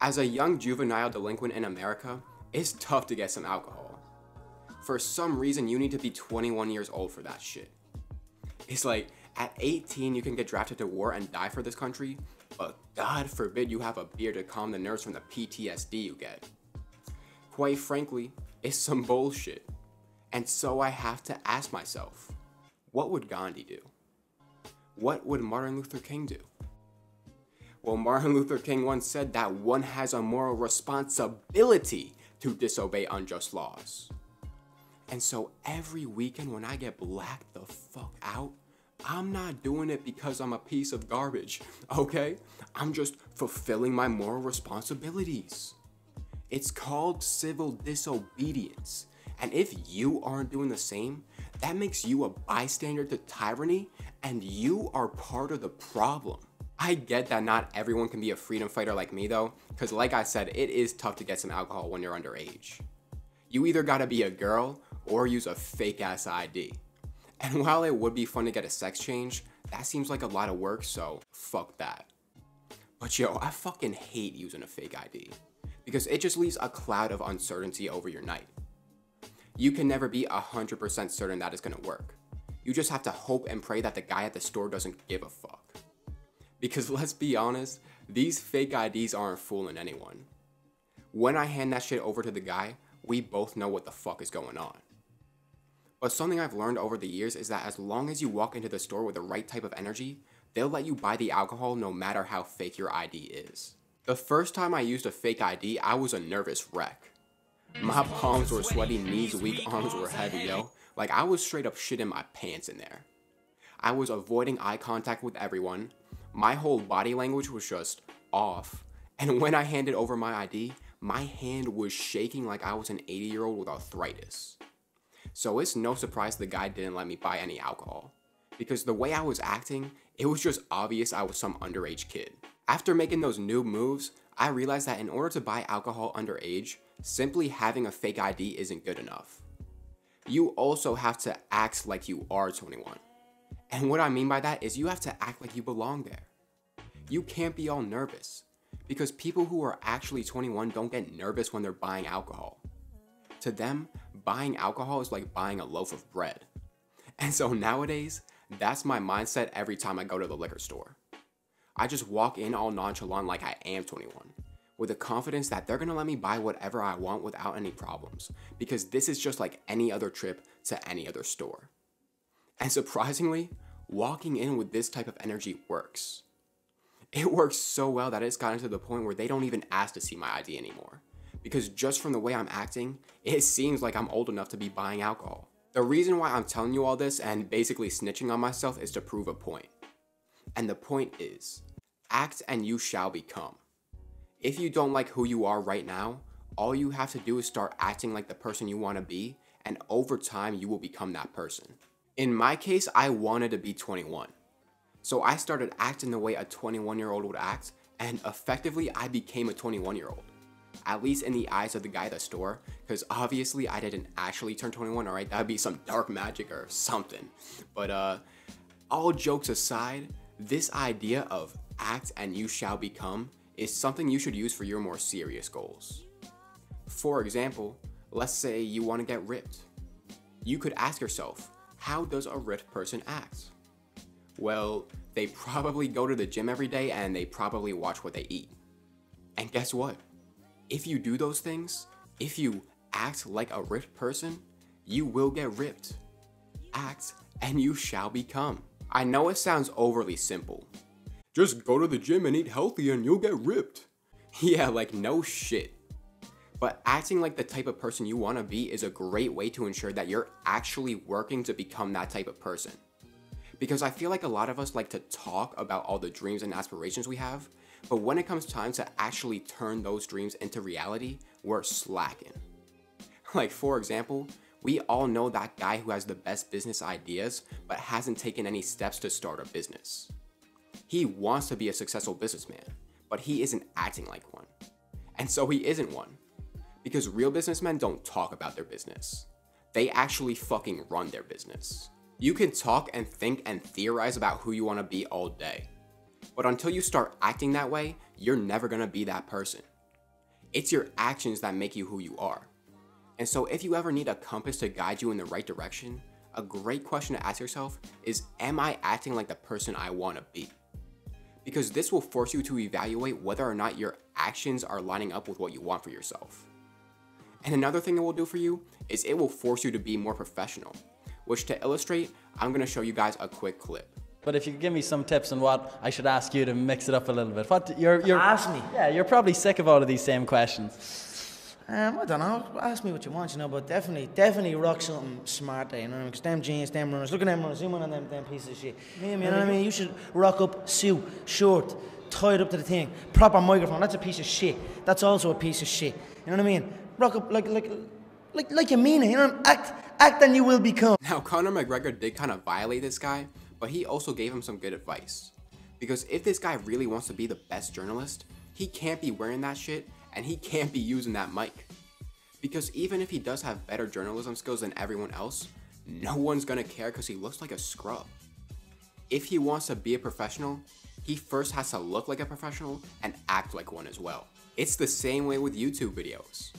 As a young juvenile delinquent in America, it's tough to get some alcohol. For some reason, you need to be 21 years old for that shit. It's like, at 18, you can get drafted to war and die for this country, but God forbid you have a beer to calm the nerves from the PTSD you get. Quite frankly, it's some bullshit. And so I have to ask myself, what would Gandhi do? What would Martin Luther King do? Well, Martin Luther King once said that one has a moral responsibility to disobey unjust laws. And so every weekend when I get blacked the fuck out, I'm not doing it because I'm a piece of garbage, okay? I'm just fulfilling my moral responsibilities. It's called civil disobedience. And if you aren't doing the same, that makes you a bystander to tyranny, and you are part of the problem. I get that not everyone can be a freedom fighter like me though, because like I said, it is tough to get some alcohol when you're underage. You either gotta be a girl or use a fake ass ID. And while it would be fun to get a sex change, that seems like a lot of work, so fuck that. But yo, I fucking hate using a fake ID, because it just leaves a cloud of uncertainty over your night. You can never be 100% certain that it's gonna work. You just have to hope and pray that the guy at the store doesn't give a fuck. Because let's be honest, these fake IDs aren't fooling anyone. When I hand that shit over to the guy, we both know what the fuck is going on. But something I've learned over the years is that as long as you walk into the store with the right type of energy, they'll let you buy the alcohol no matter how fake your ID is. The first time I used a fake ID, I was a nervous wreck. My palms were sweaty, knees weak, arms were heavy, yo. Like I was straight up shitting my pants in there. I was avoiding eye contact with everyone. My whole body language was just off. And when I handed over my ID, my hand was shaking like I was an 80-year-old with arthritis. So it's no surprise the guy didn't let me buy any alcohol. Because the way I was acting, it was just obvious I was some underage kid. After making those noob moves, I realized that in order to buy alcohol underage, simply having a fake ID isn't good enough. You also have to act like you are 21. And what I mean by that is you have to act like you belong there. You can't be all nervous, because people who are actually 21 don't get nervous when they're buying alcohol. To them, buying alcohol is like buying a loaf of bread. And so nowadays, that's my mindset every time I go to the liquor store. I just walk in all nonchalant like I am 21, with the confidence that they're gonna let me buy whatever I want without any problems, because this is just like any other trip to any other store. And surprisingly, walking in with this type of energy works. It works so well that it's gotten to the point where they don't even ask to see my ID anymore. Because just from the way I'm acting, it seems like I'm old enough to be buying alcohol. The reason why I'm telling you all this and basically snitching on myself is to prove a point. And the point is, act and you shall become. If you don't like who you are right now, all you have to do is start acting like the person you want to be, and over time you will become that person. In my case, I wanted to be 21. So I started acting the way a 21-year-old would act, and effectively I became a 21-year-old. At least in the eyes of the guy at the store, because obviously I didn't actually turn 21, alright? That would be some dark magic or something. But all jokes aside, this idea of act and you shall become is something you should use for your more serious goals. For example, let's say you want to get ripped. You could ask yourself, how does a ripped person act? Well, they probably go to the gym every day and they probably watch what they eat. And guess what? If you do those things, if you act like a ripped person, you will get ripped. Act and you shall become. I know it sounds overly simple. Just go to the gym and eat healthy and you'll get ripped. Yeah, like no shit. But acting like the type of person you want to be is a great way to ensure that you're actually working to become that type of person. Because I feel like a lot of us like to talk about all the dreams and aspirations we have, but when it comes time to actually turn those dreams into reality, we're slacking. Like for example, we all know that guy who has the best business ideas, but hasn't taken any steps to start a business. He wants to be a successful businessman, but he isn't acting like one. And so he isn't one. Because real businessmen don't talk about their business. They actually fucking run their business. You can talk and think and theorize about who you want to be all day. But until you start acting that way, you're never gonna be that person. It's your actions that make you who you are. And so if you ever need a compass to guide you in the right direction, a great question to ask yourself is, am I acting like the person I want to be? Because this will force you to evaluate whether or not your actions are lining up with what you want for yourself. And another thing it will do for you is it will force you to be more professional, which to illustrate, I'm going to show you guys a quick clip. But if you could give me some tips on what I should ask you to mix it up a little bit. Ask me? Yeah, you're probably sick of all of these same questions. I don't know. Ask me what you want, you know, but definitely rock something smart there, you know what I mean? 'Cause them jeans, them runners, look at them runners, zoom in on them pieces of shit. You know what I mean? You should rock up suit, short, tied up to the thing, proper microphone, that's a piece of shit. That's also a piece of shit. You know what I mean? Rock up like you mean it, you know? Act and you will become. Now, Conor McGregor did kind of violate this guy, but he also gave him some good advice. Because if this guy really wants to be the best journalist, he can't be wearing that shit, and he can't be using that mic. Because even if he does have better journalism skills than everyone else, no one's gonna care because he looks like a scrub. If he wants to be a professional, he first has to look like a professional and act like one as well. It's the same way with YouTube videos.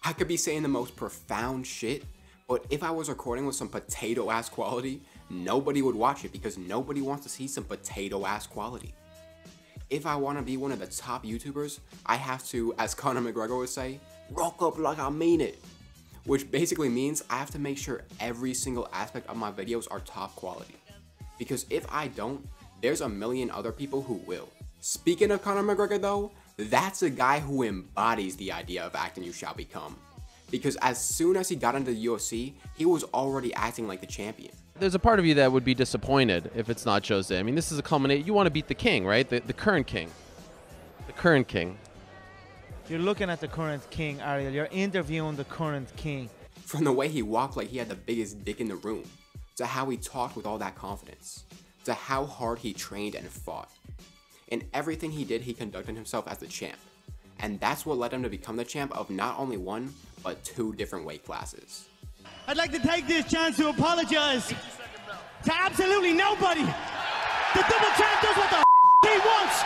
I could be saying the most profound shit, but if I was recording with some potato ass quality, nobody would watch it because nobody wants to see some potato ass quality. If I want to be one of the top YouTubers, I have to, as Conor McGregor would say, rock up like I mean it. Which basically means I have to make sure every single aspect of my videos are top quality. Because if I don't, there's a million other people who will. Speaking of Conor McGregor though, that's a guy who embodies the idea of acting you shall become. Because as soon as he got into the UFC, he was already acting like the champion. There's a part of you that would be disappointed if it's not Jose. I mean, this is a culmination. You want to beat the king, right? The current king. The current king. You're looking at the current king, Ariel. You're interviewing the current king. From the way he walked like he had the biggest dick in the room, to how he talked with all that confidence, to how hard he trained and fought. In everything he did, he conducted himself as the champ. And that's what led him to become the champ of not only one, but 2 different weight classes. I'd like to take this chance to apologize to absolutely nobody. The double champ does what the he wants.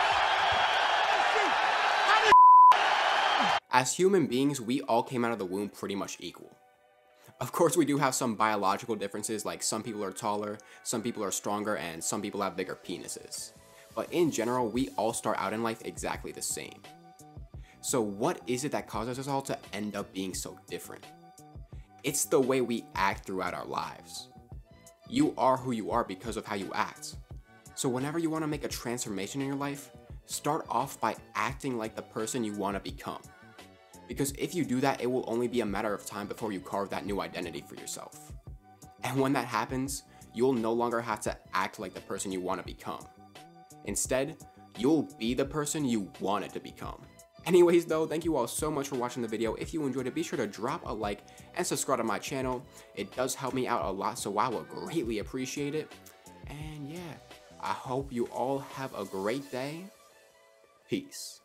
As human beings, we all came out of the womb pretty much equal. Of course, we do have some biological differences, like some people are taller, some people are stronger, and some people have bigger penises. But in general, we all start out in life exactly the same. So what is it that causes us all to end up being so different? It's the way we act throughout our lives. You are who you are because of how you act. So whenever you want to make a transformation in your life, start off by acting like the person you want to become. Because if you do that, it will only be a matter of time before you carve that new identity for yourself. And when that happens, you'll no longer have to act like the person you want to become. Instead, you'll be the person you wanted to become. Anyways though, thank you all so much for watching the video. If you enjoyed it, be sure to drop a like and subscribe to my channel. It does help me out a lot, so I will greatly appreciate it. And yeah, I hope you all have a great day. Peace.